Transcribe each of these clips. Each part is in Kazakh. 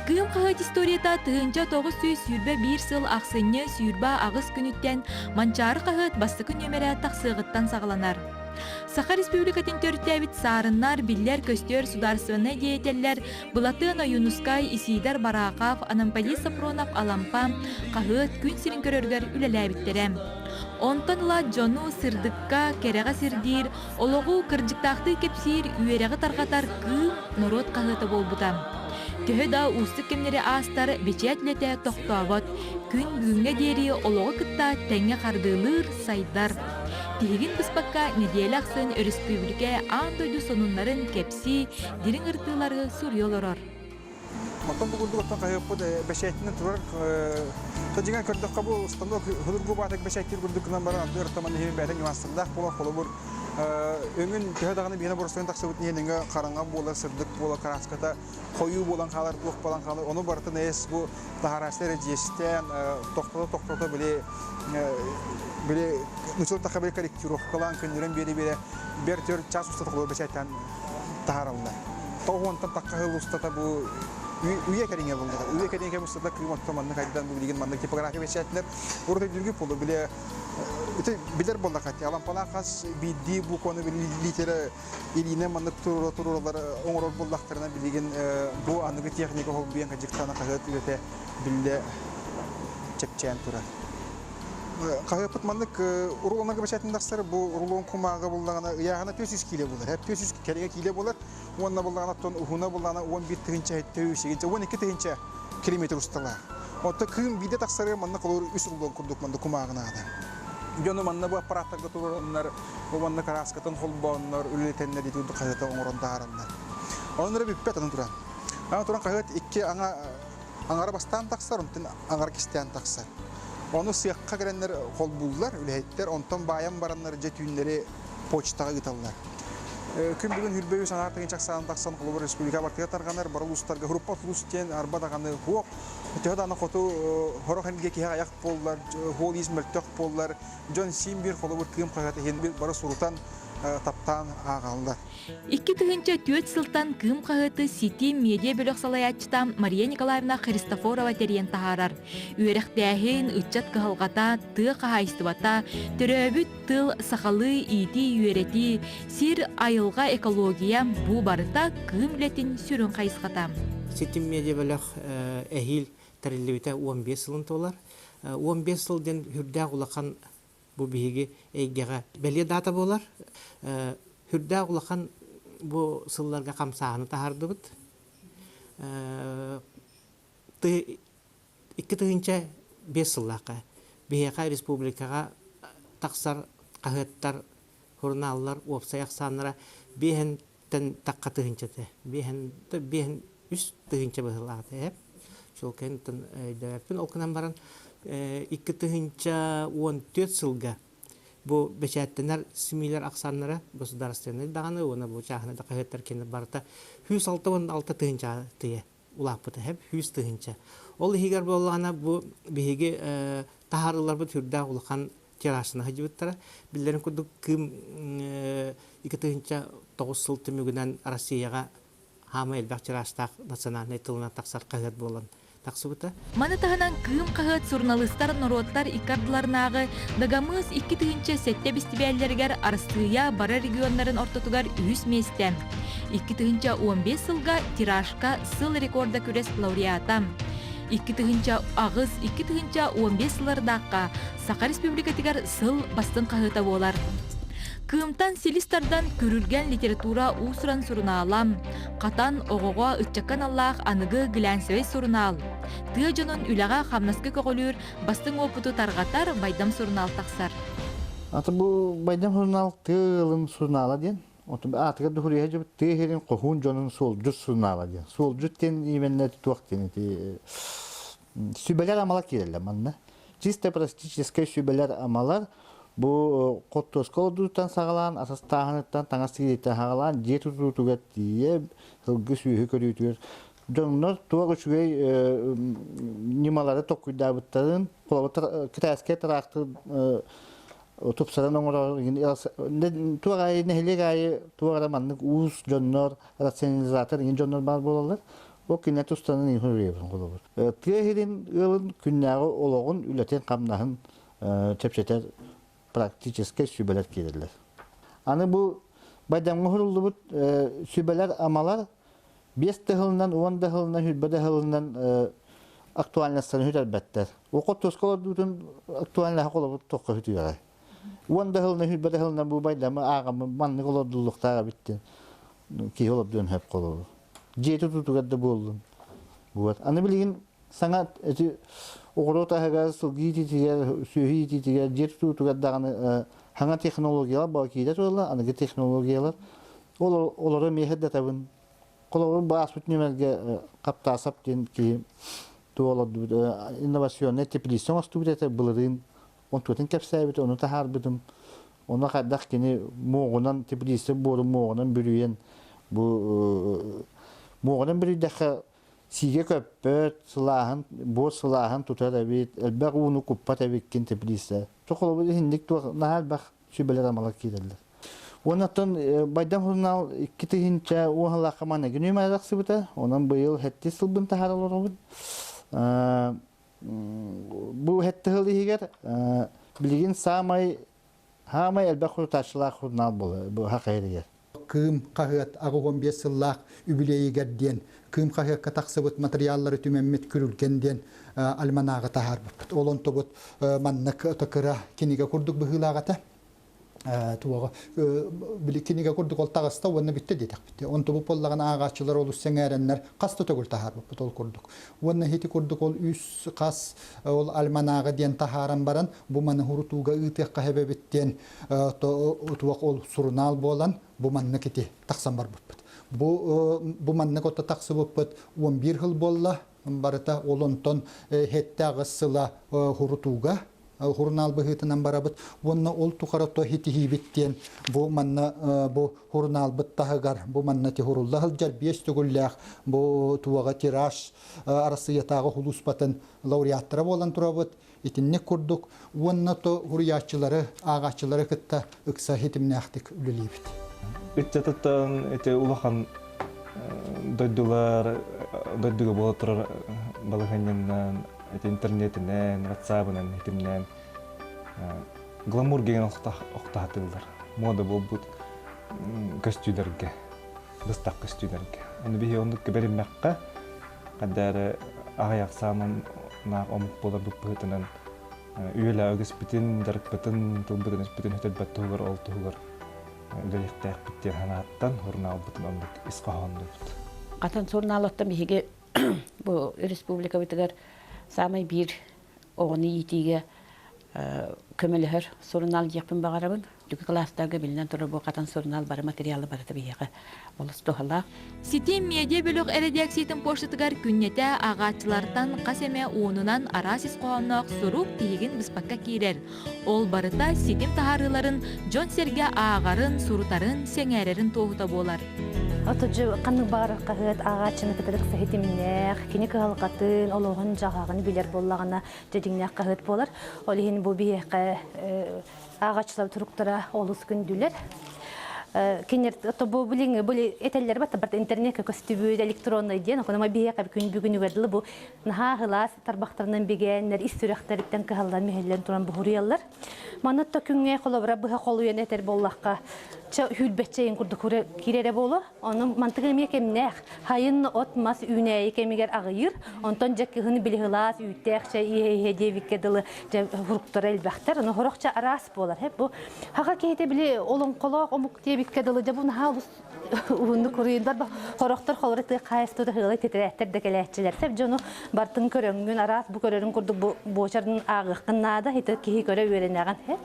Кыым қағыт историята тыынча 900 сүйірбе бір сыл ақсыны сүйірба ағыз күніттен манчары қағыт басты күн өмері тақсығыттан сағыланар. Саха Республикатын төрттәбіт сарыннар, биллер, көстер, сударсыны деятеллер, бұлатын Юнускай, Исидар Барақав, Анампали Сапронов, Алампа, қағыт күн сирин көрергер үлеләбіттерем. Онтанла жону сырдыққа кереға сирдир, олығу кыржықтақты кепсир, үйерегі тарғатар Кыым НоруотХаһыата болбутам. Төһө да устық кемнері астар бечетлете тоқтават, күн бүгінге дери олығы кытта тәңе қардылыр сайдар. Тегин быспакка неделе ақсын республика андойду сонунларын кепси, дирин ыртылары сурьолорор. Мактан бүгүндү оттан кайыппыт бешетинен турар тожиган көрдөк кабыл станок худургу батак бешеттир күрдүкнан баран ыртаман хем бәтен юастырдак бола холобур өңүн төһөдаганы бина борсын таксыбыт ненеге караңган бола сырдык бола караската кою болан калар тук болан калар ону бартын эс бу тахарастер жестен токтото биле нучул такабел корректировкалан күнүрен бери бертөр час устатылы бешеттен тахаралда тогонтан таккахыл устата бу Üye keringe buldu. Üye keringe mustafa kıymetli manlık aydan bu bilgin manlık tipografi vesaire. Orada dürgü pulu bile bilir buldu katı. Alan falan kas bildi bu konu literatüre iline manlık turlar onur bulduklarına bilgin bu anlık teknik hobiyen kacıktana kayıt ürete bile çepçen turar. Kayıpıt manlık urulana vesaire dersler bu urulun kumağı bulduğuna yağına 400 kilo bulur. Hep 400 kere kilo bulur. Onunla bulduğuna ton uhuna bulduğuna 11 tığınca 12 tığınca kilometre ustalar. Otta Kıım bir de taksarı manlık olur üst urulun kurduk manlık kumağına da. Yönü manlık bu aparatlarda tururlar, bu manlık araskatan holbanlar, ülketenler diyordu kayıta onurunda aranlar. Onları bir petanın turan. Ama turan kayıt iki angara bastan taksar, ondan angara kisten taksar. Onu siyakka girenler kol buldular, ülketler, ondan bayan baranlar jetünleri poçtağa gitarlar. Küm bugün hülbeyi sanar tağın çaksan taksan kolu Respublika Bartıya targanar, baral ustarga Hurpa Fulusten, arba dağını huok. Tühü dağına kotu horohange ki ayak pollar, hol izmel tök pollar, John Simbir kolu Kıım kayatı henbir bara surutan taptan ağanlar. İki tığınca 4 sıltan Kıım Қағыты Сити медиа бөлік салаятчыта Мария Николаевна Христофорова терен тахарар. Үйеректәхін үтчат кығылғата, тығы қағайыстыбата, түрөбіт тыл сақалы ити үйерети, сир айылға экология бұ барыта Кыым летін сүрін қайысқата. Сити медиа бөлік әхил тәрелебіті 15 сылын толар. 15 сылден хүрдәқ ұлақан bu bihigi eygege belli data bolar. Hürda ulakan bu sıllarga kamsağını tahardıbıt. İki tığınca 5 sıllarga Biheka Respublikaga taksar kahıttar hurnallar opsayak sanlara bihenten takka tığınçatı. Bihen üst tığınca bıhılatı hep. Şolkentin dövepin okunan baran 2 tığınca 14 sılga bu beşettenler similer aksanlara gosdarstvenный dağını ona bu çağına da kahıtlar kendi barta 106 tığınca diye ulapıtı hep 100 tığınca. Ol higar bollana bu bihigi taharılar bu türde ulakan tirasına hacıbıttara billerin kuduk Kıım 2 tığınca 9 sıl tümügünden Rusiyaga hama elbaq tirastak nasyonalny tılına taksar kahıt bolan. Маны тағынан Кыым қағыт журналистар НоруотХаһыаттар иккардыларнағы дагамыз 2 тыгынча сетте бестибәлләргәр арыстыя бара регионнарын ортотугар 100 местен. 2 тыгынча 15 сылга тиражка сыл рекорда күрес лауреата. 2 тыгынча агыз 2 тыгынча 15 сыллардаққа Саха Республикатыгар сыл бастын қағыта болар. Кыымтан селистардан көрүлген литература усуран сурунaalам, катан оғоға үтчаккан аллах аныгы глянцевей сурунаал. Тыа жонун үлага хамнаскы көголүр бастың опуту таргатар байдам сурунаал таксар. Аты бу байдам сурунаал тыылын сурунаала ден. Атыга духурия жеп тыхерин кохун жонун сол жут сурунаала ден. Сол жуттен именне туактен сүбелер амалар келелер манна. Чисто практический сүбелер амалар bu Kotosko'dan sağlanan asas tahınıttan tangasıyla sağlanan jet tutugat diye hılgı suyu körütüyor. Jonlar tuğ uçuğay nimaları tokuyda bıttırın. Kulavatır kitaske taraktı topsaran onlara tuğ ayı nehli ayı tuğ aramanlık uz jonlar rasyonizatör yeni jonlar var bolalar. O kinnet ustanın hürriyetin kolobur. Tüyehirin ılın günnağı oloğun ületen kamnahın tepçeter praktiçeske sübeler gelirler. Anı bu baydamı huruldu bu sübeler amalar 5 dahılından 10 dahılından hüdbe dahılından aktualleştiren hüd elbetler. O kotoskolar dutun aktualleştiren kolobur tokka hüdüyor. 10 dahılından hüdbe dahılından bu baydamı ağamı manlı kolobdurluktağa bitti. Ki olabdığın hep kolobur. Jeti tutugadda boldum. Bu anı bilgin sana oğrota haga sulgi tiger sühi tiger jeti tutugadda anı hangi teknolojiler bakiyde tola anı teknolojiler olara mehedde tabın kolor bas bütnümelge kaptasap den ki tola inovasyon netiplisyon stubidete bulurun on tutun kapsayıbı onu taharbıdım ona kadar kini moğunan tiplisi boru moğunan bürüyen bu moğunan biri daha sige köpet silahın bu silahın tutar abi elbette onu kupat abi kin tiplisi çok olabilir hindik tu nahal bak şübeler amalak giderler ondan baydam hurnal kitihince o halakamana günü merak sıbıta onun bu yıl hetti sılbın taharlar oldu bu hetti hılı higer bilgin samay hamay elbette kurtaşlar hurnal bu hakayriye Kıım kahıat ağıgon 5 yıllık übileyi gerdiyen, kıım kahıat kataksabat materyalları tümemmet kürülkenden almanağı tahar buput. Olon tobut mannak takıra kiniga kurduk bıhılağata. Tuvağa kiniga kurduk ol tağısta onu bitti dedik bitti. On tobu pollağın ağaççılar olu sengerenler kastı togul tahar buput ol kurduk. Onu heti kurduk ol üs kas ol almanağı diyen taharan baran bu manı hurutuğa ıtıqqa hebebitten tuvağa ol surnal bolan bu mannak iti taksan bar buput. Bu mannak otta taksı buput 11 yıl bolla barata olonton hette ağısıla hurutuğa hurnal bıhıtından barabıt vonna ol tuqarato hitihi bitten bu manna bu hurnal bıttahıgar bu manna ti hurullahıl jar 5 tugullah bu tuvağa tiraj arası yatağı hulus batın laureattara bolan turabıt itinne kurduk vonna to huriyatçıları ağaççıları kıtta ıksa hitimnahtik ülülibit Ittatatan ete ulahan doddular bolotrar balaganyından internetinden, WhatsApp'ından, hitimden glamur gegen oqtahatıllar. Moda bolbut kostülerge, bıstak kostülerge. Onu bihi onduk berimekka kadar ayak saman na omuk bolar bupıtınan üyela ögüs bitin, darık bitin, tulbıtın bitin hütel battuğlar, oltuğlar. Dörektek bitti hanattan hurnal butun onduk isqahondu. Qatan surnalottan bihige bu respublika bitiler samay bir oğunu yitige kömeleher surnal yapın bağarabın. Dünkü klaslarga bilinen turur bu qatan surnal barı materialı barı tabiye olus tohala. Sitim media bölük redaksiyatin poştugar künnete ağaçlardan qaseme oğununan arasis qoğanlaq suruk tiyigin bispakka kirer. Ol barıta sitim taharıların John Serge ağarın, surutarın, sengererin toğuta bolar. Otucu kanı bağırır qahıt ağaçını kıtırık sahitimler, kini kıhalqatın, oluğun жағағını bilir bollağına dedinler qahıt bolar. Olihin bu bir ağaçlar turuktara olus gündüler. Кинер то бу билин були этеллер бата барта интернет көстүбү электронный ден окуна бие кап күн бүгүнү вердиле бу наха хылас тарбактарынан бигеннер истүрөктөрүттен кыһаллан мехеллен туран буһурияллар манатта күнгө колобра быха колуен этер боллакка ча хүлбетчейин курду кирере болу анын мантыгы мекемнех хайын от мас үнэ кемигер агыйыр онтон жакки хыны билихлас үттекче ихе девиккедиле фруктор элбахтар аны хорокча арас болар хеп бу хага кейте били олон колок омук кедалы жабун хаус уну курыйдар ба хорохтор холрыты кайстыды хылы тетреттер декелечилер сеп жону бартын көрөңүн арас бу көрөрүн курду бу бочардын агыккынада хите ки көрө беренаган хе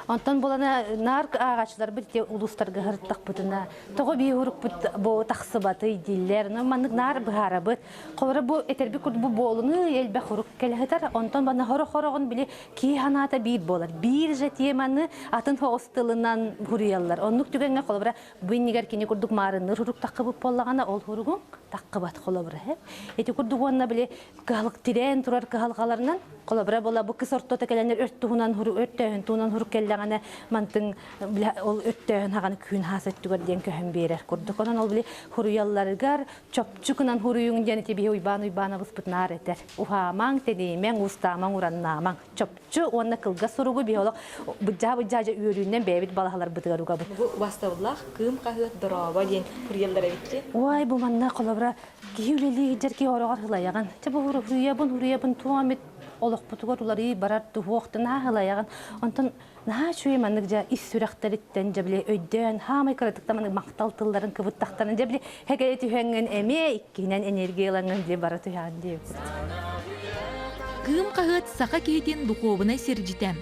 Антон болана нар ağaçlar бите улустарга хырттак бутына того би урук бу таксыбаты диллер маннык нар быхарабыт колора бу этерби курд бу болуну элбе хурук келехтер антон бана хорогон били ки ханата бир болар бир же теманы атын хостылынан хурияллар оннук түгөнгө колора буйнигер кини курдук марыны хурук такыбып боллагана ол хуругун такыбат колора эти курдук онна били галык тирен турар калгаларынан Колобра бола бу кысорто текеленер өрттүгүнан туунан хур келлегане мантын ол өттөөн хаган күн хасаттыгар ден көһөн берер. Курдуконан ол биле хуруялларгар чопчукунан хуруюң ден тебе уйбана буспутнар этер. Ухамаң тедемен устамаң ураннамаң. Чопчу онна кылга суругу биолог буджа үйрүннен бебит балалар бытыгаруга бут. Бу бастаулах Кыым кахыт дорова ден хуруяллар битти. Ой бу манна колобра киюлели жерки орогор хылаяган. Чабы хуруябын туамет олох бутугар улары барар туохтана хылаяган. Онтон наха чуй маннык жа ис сүрәхтәриттен жабле өйдән хамай кыратыктаманы мактал тылларын кыбыттактарын жабле хәгәле түһәнгән эме иккенән энергияланган ди бара түһән ди. Кыым кахыт Саха кехитин духовнай сиржитем.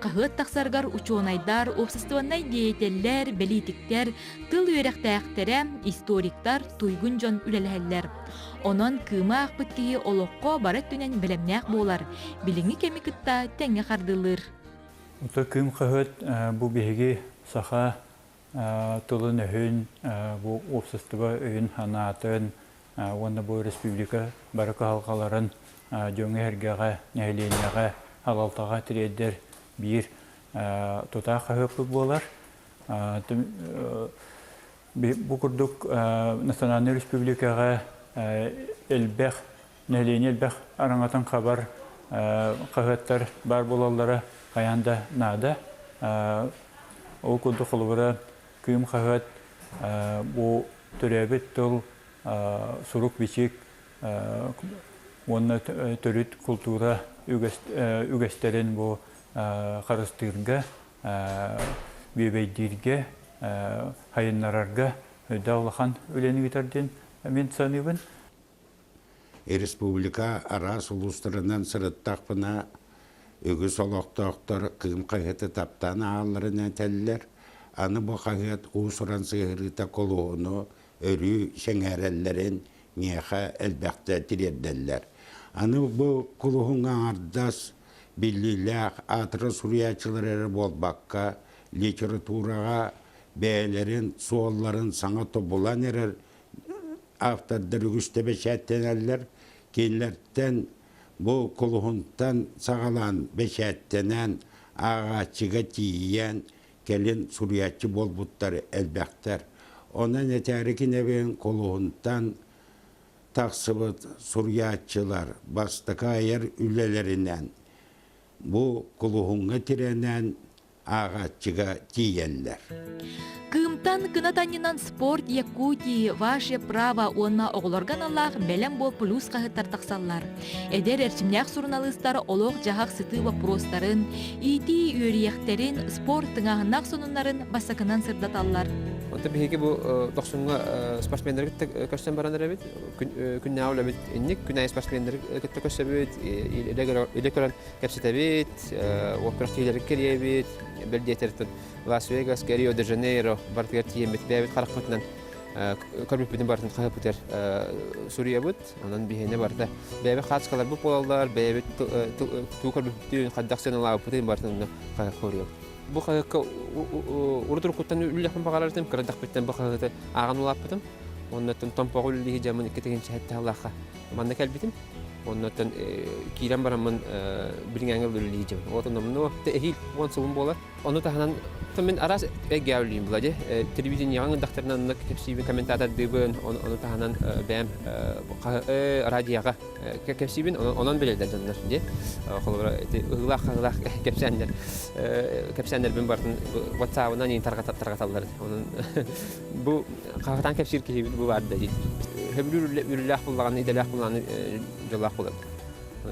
Кахыт таксаргар учонайдар, обществонай деятеллер, белитиктер, тыл үйрәхтәяқтәрі, историктар, туйгун жон үләләһәлләр. Онон Кыыма ақпыт кеһи олоққа барат түнен білемнәк болар. Биліңі кәмі кытта тәңе қардылыр. Ута Кыым кахыт бу беһиги Саха тылын өһүн, бу обществоға өйін ханатын, онда бу республика баракы халқаларын жөңі әргеға, нәйленеға, халалтаға тірейдер бір тұта қағып болар. Бұл күрдік Национальный республикаға әлбәқ, нәйлене әлбәқ араңатын қабар қағыттар бар болалары қаянда нады. Ол күрдік құлыбыра Кыым қағыт бұл түрәбіт тұл сұруқ бечек онна төрүт культура үгестерин бу карыстырга, бебейдирге, хайыннарарга даулахан үлени битердин мен саныбын. Республика арас улустарынан сырыттақпына үгіс олоқтақтар Кыым қағеті таптан ағаларына тәлілер. Аны бұл қағет ұсыран сығырыта колуыны өрі шәңәрелерін неха әлбәқті тиреддәлләр. Аны бұл құлығыңа ардас біліләқ атыры суриячылары болбаққа, литератураға бәлерін, суолларын саңа тобулан ерер автордар үгістебе шәттенәлләр. Кейлерттен бұл құлығынтан сағалан бәшәттенән ағачыға тиен келін суриячы болбуттар әлбәқтер. Онан әтәрікі нәбен құлығынтан тақсыбыт сурьятчылар бастыка айыр үлелерінен бұл құлығынға тиренен ағатчыға тиеллер. Кыымтан кынатанынан спорт Якутии ваше право онна оғылорган Аллах бәлем бол плюс қағыттар тақсаллар. Эдер әрчімнәқ сурналыстары олық жағақ сыты вопростарын, ити үйрияқтерін, спорт тыңағынақ сонунларын басакынан сырдаталлар. Онта бихеге бу тохсунга спортсмендер көстен барандар бит. Күнне аула бит. Инник күнне спортсмендер кетте көсөбүт. Электоран капситабит, оперативлер керебит. Белдетертен Лас-Вегас, Рио-де-Жанейро, Бартгартием бит бәбит харакматынан көрбүп бүтүн бартын кайыптыр Сурия бут. Анан бихене барда бәбит хатскалар бу болалар, бәбит ту көрбүп бүтүн хаддаксенала бүтүн бартын кайык. Бу кайыкка урдур куттан үллехин багалартым, кырдак биттен бу кайыкты аган улаппытым. Оннотон томпогул лиги жамын кетегенче хатта Аллахка. Манда келбитим. Оннотон кирен барамын бириңеңел лиги жамын. Отономно техил онсулун болар. Оны таханан мен арас эгәүлим булади. Телевидениянын дактарынан кепсиби комментатор дебен, оны таханан бәм радиога кепсибин онан белелдер жандар ди. Холора ыглах кепсәндер. Кепсәндер бен бартын WhatsApp-ынан ин таргаталар. Онун бу кагытан кепсир кебит бу барды ди. Хемлүрләх булган иделәх булган җаллах булды.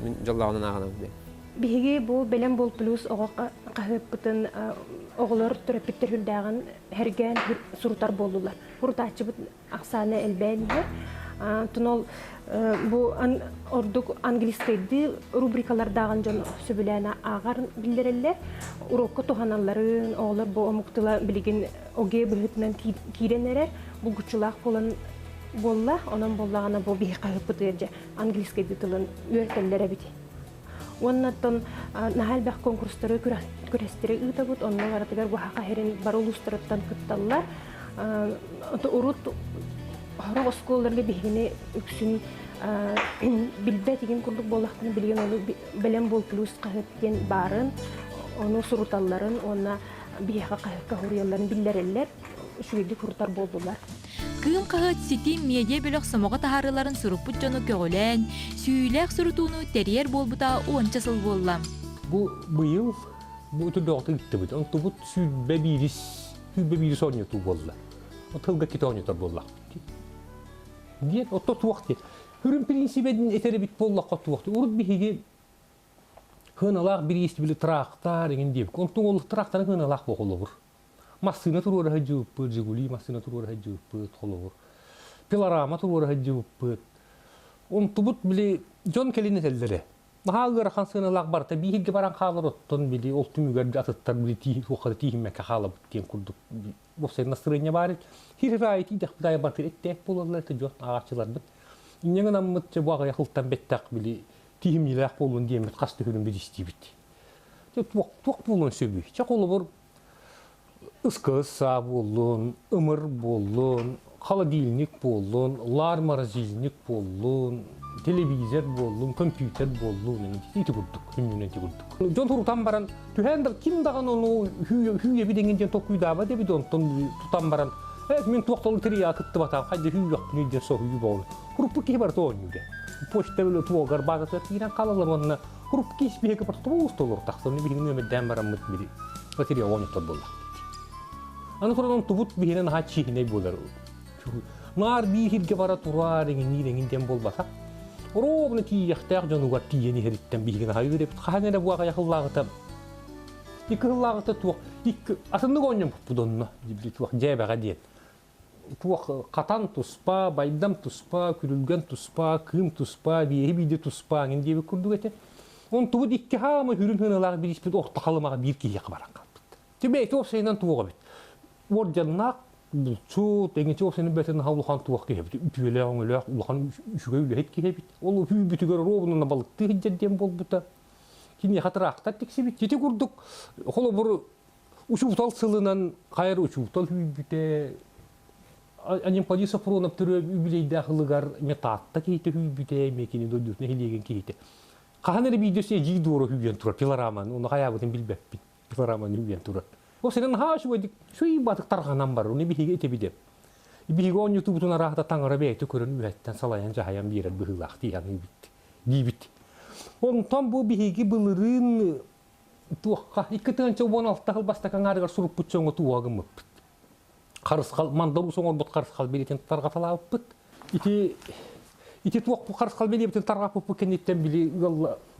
Мен җаллахынан аганам ди. Биһиги бу белем бол плюс ого кахып бутын оголор терапевттер хүлдәгән һәргән сурутар булдылар. Фуртачы бут аксаны элбәнде. Тунол бу ордук английский рубрикалар даган жон сөбүләнә агар билдерелләр. Урокка тоганалларын оголор бу омуктыла билген оге бүлүтнән киренәре бу гучулак булан болла, онан боллагана бу биһи кахып бутырҗа английский тилен өйрәтәләр бит. Оннаттан нахалбах конкурстары көрәстері ұтабыт, онның аратыгар бұхақа херін бар ұлыстырыттан күтталлар. Урут хорақ осколларға бейгіне үксін билбе тиген курдук боллактын билген олу белем бол плюс кахыттен барын onu surutallарын ona бияга кахыкка хурияларын биллерелер шуйди куртар болдулар. Кыым кахыт ситим медиа бөлөк сомого тахарыларын суруппут жону көгөлен, сүйүлэк сурутууну терьер болбута уонча сыл болла. Бу быйыл бу турдоқты иттебит. Он тубут сүйбе бирис ойноту болла. O tılga kiti oynatar bolla. Diye o tot vakti. Hürün prinsibedin eteri bit bolla kot vakti. Urut bihigi hınalak bir istibili traktar engin diyip. Kontun olu traktarın hınalak bok olur. Masına turur hacı pıt Jiguli, masına turur hacı pıt olur. Pilarama turur hacı pıt. On tubut bile John Kelly'nin elleri. Mahagır kan hınalak bar. Tabi higi baran kalır ottun bile. Oltum yugarı atıttar bile tihim mekke halı bitiyen kurduk. Bu sefer настроение var. Her rayeti de Xitay barkır ettek bolarlar da jot ağaççılar bit. İnneğin ammatça bu ağa yaxıltan bettak bile tihimliler bolun diye mit qastı hürün bir isti bit. Çok bolun söbü. Çaq olu bor ıskız sa bolun, ımır bolun, холодильник bolun, larmarazilnik bolun, televizor bolun, kompüter bolun. Iti kurduk, hümünün iti kurduk. Jon turutan baran, tühendir kim dağın onu hüye bir dengincen tokuyda de bir donton tutan baran. Evet, men tuaqtalı teriya kıttı batam, haydi hüye yok, neyden so hüye boğulu. Huruppu ki var toğun yüge. Poşta böyle tuğgar bağıtır, kiran kalalım onunla. Huruppu ki hiçbir heki parçta boğuz olur taktığını bir nöme dembaran mıt biri. Bateriya oynatır bolla. Anı sonra tubut bir henen ha çihine bolar. Nar bir hirge bara turar engin dem bolbasa. Orobna tiyaqtaq jonuga tiyeni heritten bihigina hayre xanera buaga yaxıllağıta. İki hıllağıta tuq iki asındı goñum budonna dibli tuq jebaga diet. Tuq qatan tuspa, baydam tuspa, külülgen tuspa, kım tuspa, biyebide tuspa ngin diye kurdugete. On tuğut iki hama hürün hınalar bir ispit orta halımaga bir ki yaqbaran qalbıt. Tibey tuq seynan tuğa bit. Orjannak bulçu dengiçe o senin beterin havlukan tuğak ki hep üpüyle ağılıyor ulakan üşügeyle hep ki hep olu hüy bütügör robunun balıktı hiccetten bol buta kini hatırakta teksibit jeti kurduk holo bur uçutal sılınan kayır uçutal hüy büte anem polisa pronap türü übiley dahılıgar metatta ki hüy büte mekini doyduk ne hilegen ki hite kahanere videosu eci doğru hüyen turar pilaraman onu hayabıtın bilbeppi pilaraman hüyen turar. O senin ha şu edik şu ibadık targanan var onu bihige etebide. Bihige on YouTube'un arahta tangara beyte körün ühetten salayan cahayan bir yer bıhılak diyan bitti. Gibit. On tam bu bihige bılırın tuğqa iki tığınca 16 hıl bastakan arıgar surup bıçağına tuğagım mıp. Karıskal mandaru soğan bot karıskal beleten targatala uppıt. İti tuğaq bu karıskal beleten targap bu kennetten bili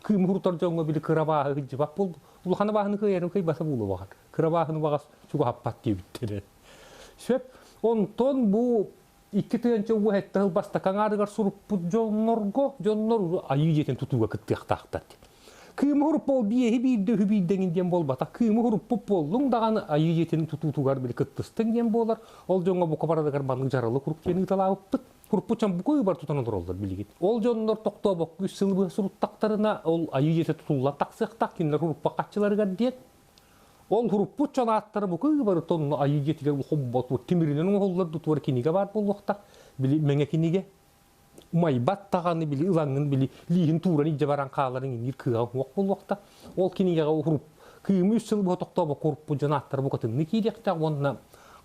Kıım hurtar jonga bili kırabahı hıcıbak boldu. Ulhana bahını kıyarım kıy basa bulu bakar. Kırabahını bakas çuga happat diye bittiler. Söp onton bu iki tığınca bu hette hıl bastakan arıgar surup bu jonnor ayı jeten tutuga kıttıyaq taqtar. Kıım hurup bol biyehi bir de hübiden indiyen bol bata. Kıım hurup bu bollun dağın ayı jeten tutugar bili kıttıstan diyen bolar. Ol jonga bu kabaradagar bandın jaralı kurup jeni ıtalağıp bıt. Huruppuçan bu koyu bar tutanı duruldur biligit. Ol jonnor tokto bok güç sılbı suruttaktarına ol ayı jete tutulla taksıqtak kinler huruppa kaççılarga diyet. Ol huruppuçan attarı bu koyu bar tonunu ayı jetiger hobbat bu timirinin hollar tutuvar kiniga bar bolluqta. Bili menge kinige. Umay battağını bili ılangın bili lihin turan ije baran qağların inir kığa wok bolluqta. Ol kinige hurup kıyımı sılbı tokto bok huruppuçan attarı bu katın nikidekta onna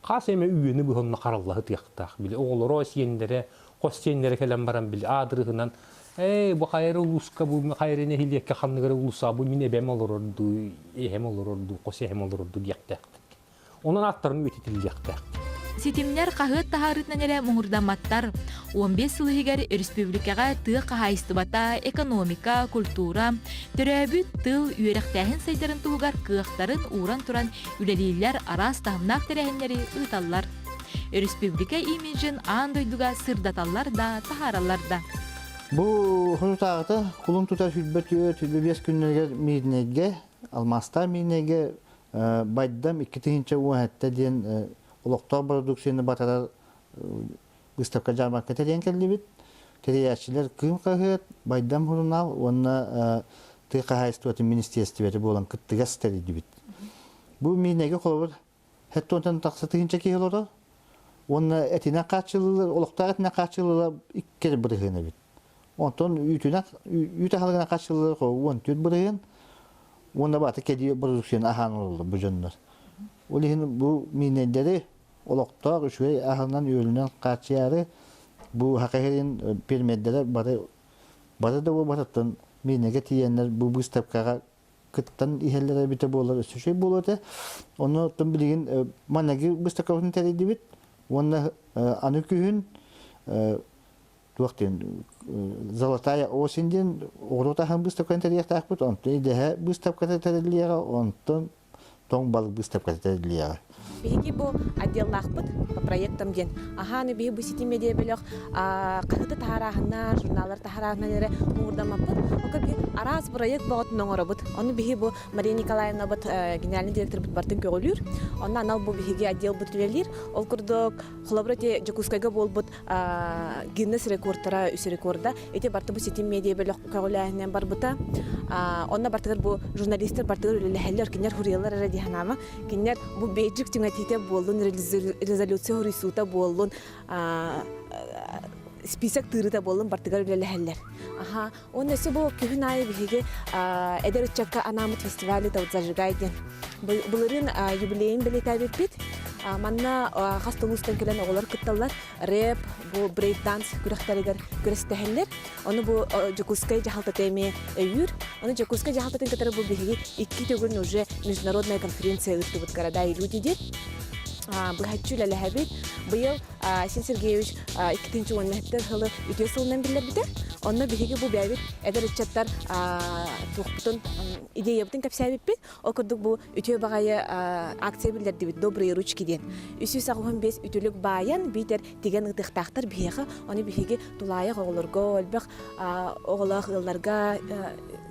Kaseme üyeni bu honna qarallahı tiyaqtaq bile oğulları o siyendere, qostenlere kelen baran bile adırığından bu hayırı uluska bu hayırı nehiliyekke xannıgara ulusa bu mine bem olurdu, ehem olurdu, qos ehem olurdu diyaqtaq. Onun attarını ötetil diyaqtaq. Sitimler qahıt taharıtnan ele muhurdamattar 15 yılıgar Respublikaga tığ qahaystыбата ekonomika, kultura, töröbüt tıl üyerektähin saydarın tuğgar kığıqtarın uğran turan üleliler aras tahımnaq terehenleri ıtallar. Respublika imijin andoyduga sırdatallar da taharallar da. Bu hurutağıda kulun tutar hübbetiyor, 5 günlerge mihnege, almastar mihnege, baydam 2 tığınca uğahatta diyen Ulaqtar produksiyonu batarar выставка жармаркета деген келдибит. Терияшчылар Кыым кахыат, байдам хурунал, онна тыы кахайствоты министерствоты болан кыттыгас теридибит. Бу минеге колобур хеттонтан таксы тыгынча киелора. Онна этине качылылар, улуктар этине качылылар иккер биргене бит. Ondan ütü halgına kaçılır on tüt bırığın. Onda batı kedi produksiyon ahan oldu bu canlar. Olihin bu minelleri olokta üçüye ahından ölünen kaçıyarı bu hakikaten permeddeler barı da bu barattan minege tiyenler bu stepkaga kıttan ihellere bite bolar üstü şey boladı. Onu tam bilgin managi bu stepkavın teridi bit. Onda anükühün Туактен золотая осеньден оротахан выставканы тарихтах бут, онтон идеха выставканы тарихлияга, онтон тоң балык выставканы тарихлияга. Биги бу отделлахпыт по проектам ден. Аханы биги бу сити медиа белек кыты тарахына, журналлар тарахына мурдамаппыт. Ока би арас проект бот ноңоробут. Оны биги бу Мария Николаевна бут генеральный директор бут бартын көгөлүр. Онна анал бу биги отдел бут үлелир. Ол курдук Хлоброте Жакускайга болбут Гиннес рекордтара үс рекорда. Эти барты бу сити медиа белек көгөлөһүнөн барбыта. Онна бартыгар бу журналисттер бартыгар үлелерлер кинер хуриялар радиоханама. Кинер бу бейжик тите болдун резолюция рисута болдун список тырыта болдун бартыгар үлелехеллер. Аха, он эсе бу күн айы биге эдерчакка анамыт фестивале да зажигайден. Буларын юбилейин белетабит бит. Манна хастылыстан келен оголар кытталар рэп, бу брейк данс күрөхтәрегер күрестәһелләр. Оны бу Жакускай жахалта теме өйүр. Оны Жакускай жахалта теме бу биги 2 төгүн уже международная конференция үтүп города и люди дит. Бу хачула ләһәбит. Быел Син Сергеевич 2-нче университет хылы үтеселнән билер бите. Онны биги бу бәбит эдерчаттар тухтун идея бутын капсабит бит. Окурдук бу үтө багайы акция билдерди бит добрые ручки ден. 395 үтүлүк баян битер деген ытыктактар биги. Оны биги тулайы оголорго, албак оголак ылларга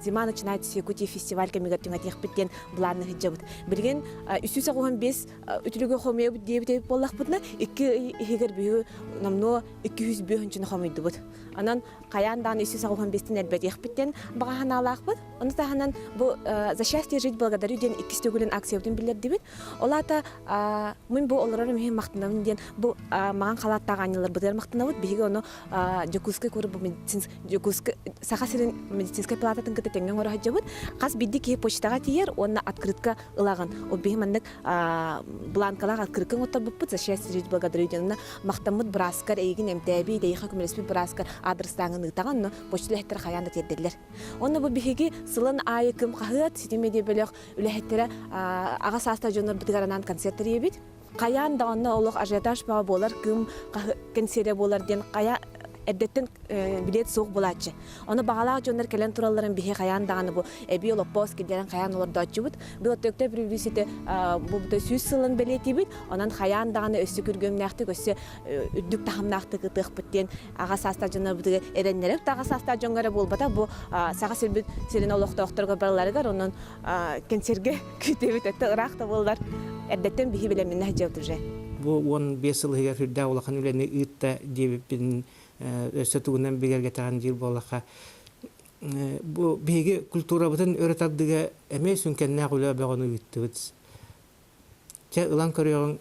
зима начинается секути фестиваль камигаттыңа техбиттен буларны хиджабыт. Билген 395 үтүлүгө хомея дебит боллак бутна 2 хигер бию намно 200 бүйөнчүн хомейди бут. Анан каяндан 395-тен элбет техбиттен баганалак бут. Оны таханан бу за счастье жить благодарю ден 2 төгүлөн акциябын билерди бит. Олата мен бу олорор мехим мактанам ден бу маган калаттаганылар бутер мактанабыт. Биги оны Жакускай көрүп бу медицинский Жакускай Саха медицинская палататын теңген ора хаҗабыт. Каз бидди ки почтага тиер, онна открытка ылаган. О бехмандык бланкалар открыткан оттар буппут, за счастье жить благодарю денна мактамыт браскар эйгин эмтеби дейха күмелеспи браскар адрестаңын ытаган, но почталехтер хаянда теддерлер. Онна бу бихиги сылын айы кым кахыат ситимеде белек үлехтер ага саста жонор битгаранан концерттер ебит. Каян да онна олох ажиотаж баа болар, кым концерт болар ден кая эддеттен билет соқ булачы. Оны багалаа жондар келен туралларын бихи каян даганы бу биолог пост кидерен каян олар дачыбыт. Бу төктө привисите бу сөз сылын билетибит. Онан каян даганы өсү көргөмнакты көсө үдүк тахамнакты кытык биттен ага саста жондар бу эреннереп тага саста жонгара болбата бу сага силбит сирен олох докторго балларыгар онун кенсерге күтөбүт этте ыракта болдар. Эддеттен бихи билем мен хажабыт уже. Бу 15 жылга хүрдө улахан үлени ытта дебипин өсөтүгүнөн бигерге таган жыл болака бу биги культура бутун өрөтадыга эмес үнкенне гулы баганы үттүбүт. Че ылан көрөгөн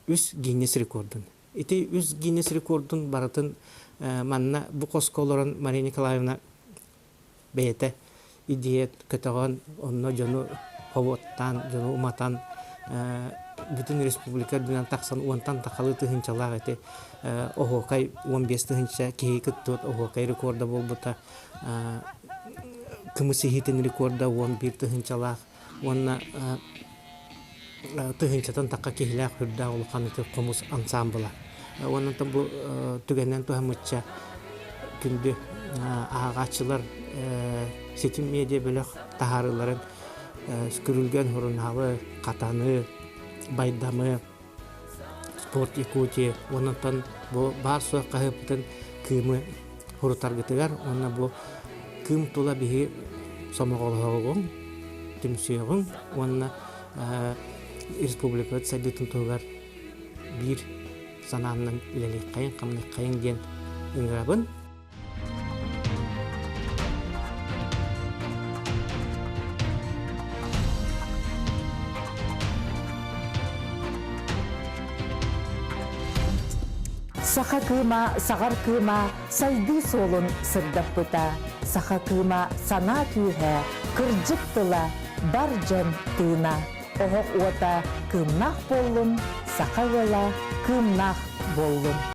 үс Гиннес рекордун. Ити үс Гиннес рекордун баратын манна бу косколорун Мария Николаевна бейте идея көтөгөн онно жону ховоттан, жону уматан бүтүн республика дүнен таксан уантан такалы тыгынчалак эти охокай 15 тыгынча кей кыттот охокай рекорда болбута кымысы хитин рекорда 11 тыгынчалак онна тыгынчатан такка кехилак хүрдө улканы комус ансамбла оннан бу түгенен тухамыча күндү агачылар сетим медиа бөлөк тахарыларын скүрүлгөн хуруналы катаны байдамы спорт икути оннан бу бар соқ кахыптын кымы хурутаргытыгар онна бу кым тула биги сомоголгон тимсиягын онна республика садытын тугар бир санамнан илелек кайын камны кайын ден ыңгабын. Саха кыыма, сағар кыыма, сайды солын сырдаппыта. Саха кыыма сана күйхэ, кыржыктыла, бар жан тыына. Оғық уата кыымнақ болын, сақа гала кыымнақ болын.